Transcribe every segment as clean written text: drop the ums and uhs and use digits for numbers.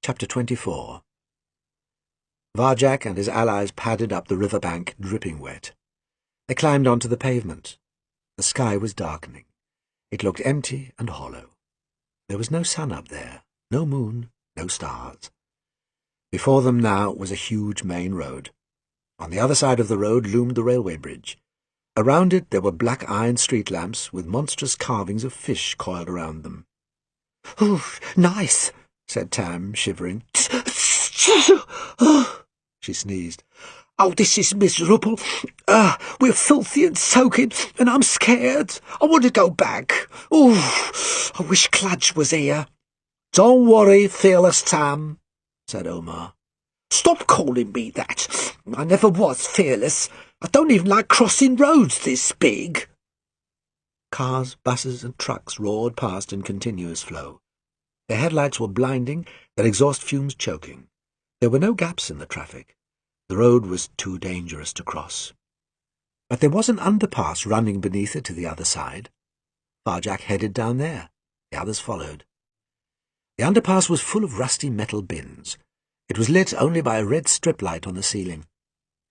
Chapter 24. Varjak and his allies padded up the river bank, dripping wet. They climbed onto the pavement. The sky was darkening. It looked empty and hollow. There was no sun up there, no moon, no stars. Before them now was a huge main road. On the other side of the road loomed the railway bridge. Around it there were black iron street lamps with monstrous carvings of fish coiled around them. "Ooh, nice," said Tam, shivering. She sneezed. "Oh, this is miserable. We're filthy and soaking, and I'm scared. I want to go back. I wish Cludge was here." "Don't worry, fearless Tam," said Omar. "Stop calling me that. I never was fearless. I don't even like crossing roads this big." Cars, buses, and trucks roared past in continuous flow. Their headlights were blinding, their exhaust fumes choking. There were no gaps in the traffic. The road was too dangerous to cross. But there was an underpass running beneath it to the other side. Varjak headed down there. The others followed. The underpass was full of rusty metal bins. It was lit only by a red strip light on the ceiling.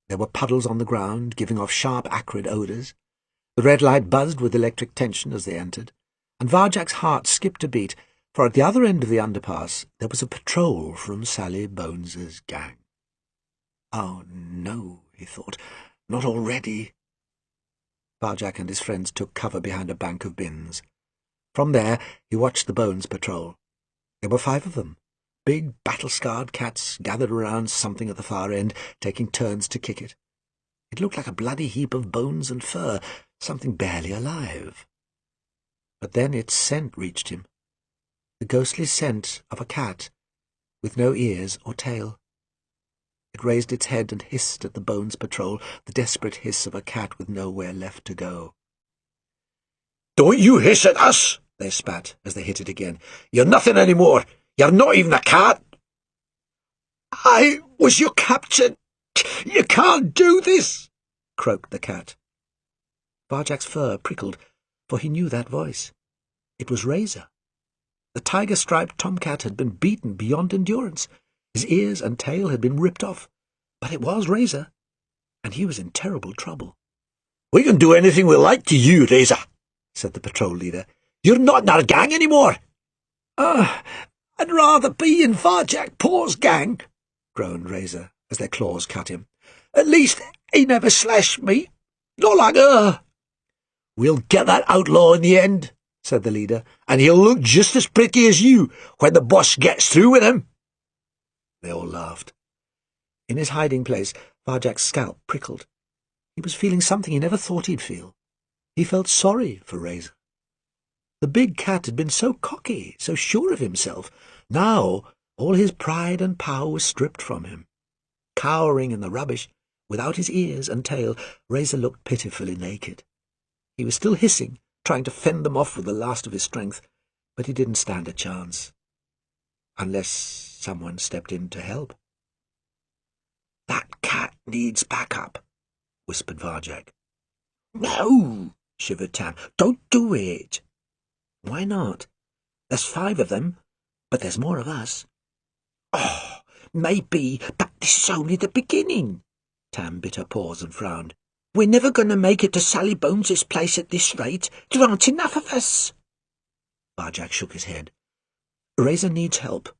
There were puddles on the ground, giving off sharp, acrid odours. The red light buzzed with electric tension as they entered, and Varjak's heart skipped a beat, for at the other end of the underpass there was a patrol from Sally Bones's gang. "Oh, no," he thought, "not already." Varjak and his friends took cover behind a bank of bins. From there he watched the Bones patrol. There were 5 of them, big, battle-scarred cats gathered around something at the far end, taking turns to kick it. It looked like a bloody heap of bones and fur, something barely alive. But then its scent reached him. The ghostly scent of a cat, with no ears or tail. It raised its head and hissed at the Bones patrol, the desperate hiss of a cat with nowhere left to go. "Don't you hiss at us!" they spat as they hit it again. "You're nothing anymore. You're not even a cat." "I was your captain. You can't do this," croaked the cat. Varjak's fur prickled, for he knew that voice. It was Razor. The tiger-striped tomcat had been beaten beyond endurance. His ears and tail had been ripped off. But it was Razor, and he was in terrible trouble. "We can do anything we like to you, Razor," said the patrol leader. "You're not in our gang anymore." "I'd rather be in Varjak Paw's gang," groaned Razor, as their claws cut him. "At least he never slashed me. Not like her." "We'll get that outlaw in the end," said the leader, "and he'll look just as pretty as you when the boss gets through with him." They all laughed. In his hiding place, Varjak's scalp prickled. He was feeling something he never thought he'd feel. He felt sorry for Razor. The big cat had been so cocky, so sure of himself. Now all his pride and power was stripped from him. Cowering in the rubbish, without his ears and tail, Razor looked pitifully naked. He was still hissing, trying to fend them off with the last of his strength, but he didn't stand a chance. Unless someone stepped in to help. "That cat needs backup," whispered Varjak. "No," shivered Tam. "Don't do it." "Why not? There's 5 of them, but there's more of us." "Oh, maybe, but this is only the beginning." Tam bit her paws and frowned. "We're never going to make it to Sally Bones's place at this rate. There aren't enough of us." Varjak shook his head. "Razor needs help."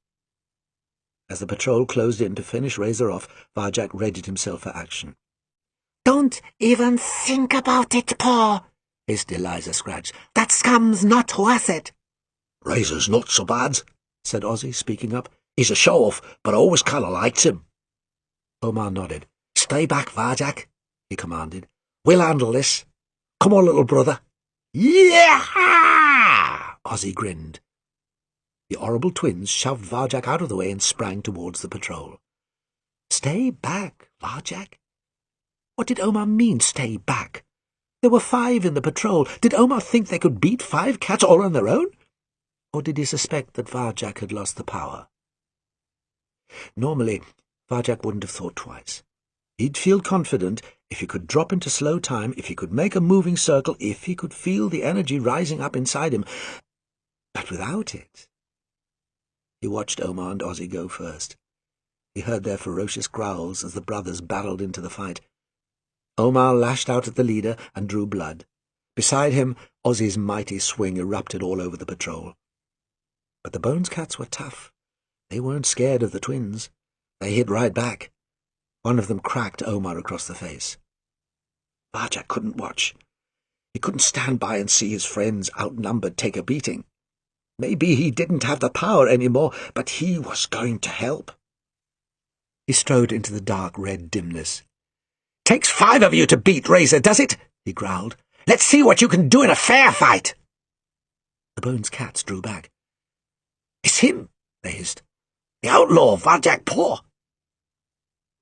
As the patrol closed in to finish Razor off, Varjak readied himself for action. "Don't even think about it, Paw," hissed Eliza Scratch. "That scum's not worth it." "Razor's not so bad," said Ozzy, speaking up. "He's a show-off, but I always kind of liked him." Omar nodded. "Stay back, Varjak," he commanded. "We'll handle this. Come on, little brother." "Yeah!" Ozzy grinned. The horrible twins shoved Varjak out of the way and sprang towards the patrol. Stay back, Varjak? What did Omar mean, stay back? There were 5 in the patrol. Did Omar think they could beat 5 cats all on their own? Or did he suspect that Varjak had lost the power? Normally, Varjak wouldn't have thought twice. He'd feel confident if he could drop into slow time, if he could make a moving circle, if he could feel the energy rising up inside him. But without it... He watched Omar and Ozzy go first. He heard their ferocious growls as the brothers barreled into the fight. Omar lashed out at the leader and drew blood. Beside him, Ozzy's mighty swing erupted all over the patrol. But the Bones cats were tough. They weren't scared of the twins. They hit right back. One of them cracked Omar across the face. Varjak couldn't watch. He couldn't stand by and see his friends outnumbered take a beating. Maybe he didn't have the power anymore, but he was going to help. He strode into the dark red dimness. "Takes 5 of you to beat Razor, does it?" he growled. "Let's see what you can do in a fair fight." The Bones cats drew back. "It's him," they hissed. "The outlaw, Varjak Paw."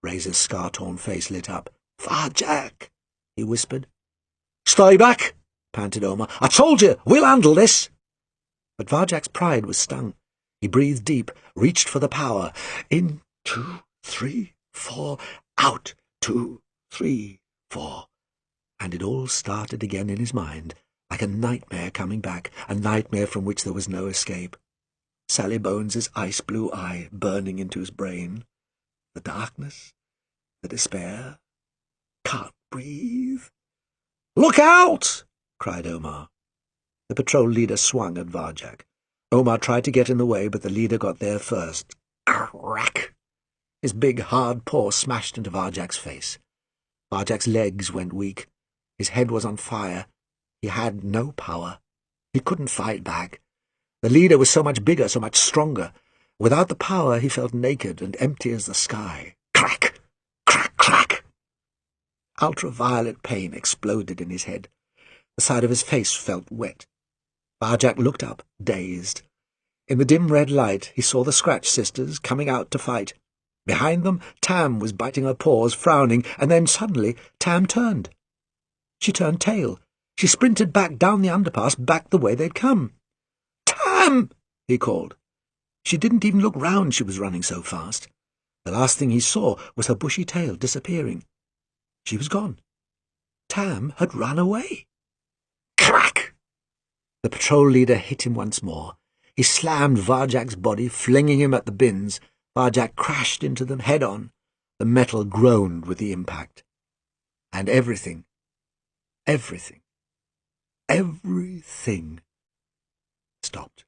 Razor's scar-torn face lit up. "Varjak," he whispered. "Stay back," panted Omar. "I told you, we'll handle this." But Varjak's pride was stung. He breathed deep, reached for the power. In, 2, 3, 4, out, 2, 3, 4. And it all started again in his mind, like a nightmare coming back, a nightmare from which there was no escape. Sally Bones's ice-blue eye burning into his brain. The darkness, the despair. Can't breathe. "Look out!" cried Omar. The patrol leader swung at Varjak. Omar tried to get in the way, but the leader got there first. Crack! His big, hard paw smashed into Varjak's face. Varjak's legs went weak. His head was on fire. He had no power. He couldn't fight back. The leader was so much bigger, so much stronger. Without the power, he felt naked and empty as the sky. Crack! Crack! Crack! Ultraviolet pain exploded in his head. The side of his face felt wet. Varjak looked up, dazed. In the dim red light, he saw the Scratch sisters coming out to fight. Behind them, Tam was biting her paws, frowning, and then suddenly Tam turned. She turned tail. She sprinted back down the underpass, back the way they'd come. "Tam!" he called. She didn't even look round, she was running so fast. The last thing he saw was her bushy tail disappearing. She was gone. Tam had run away. Crack! The patrol leader hit him once more. He slammed Varjak's body, flinging him at the bins. Varjak crashed into them head-on. The metal groaned with the impact. And everything stopped.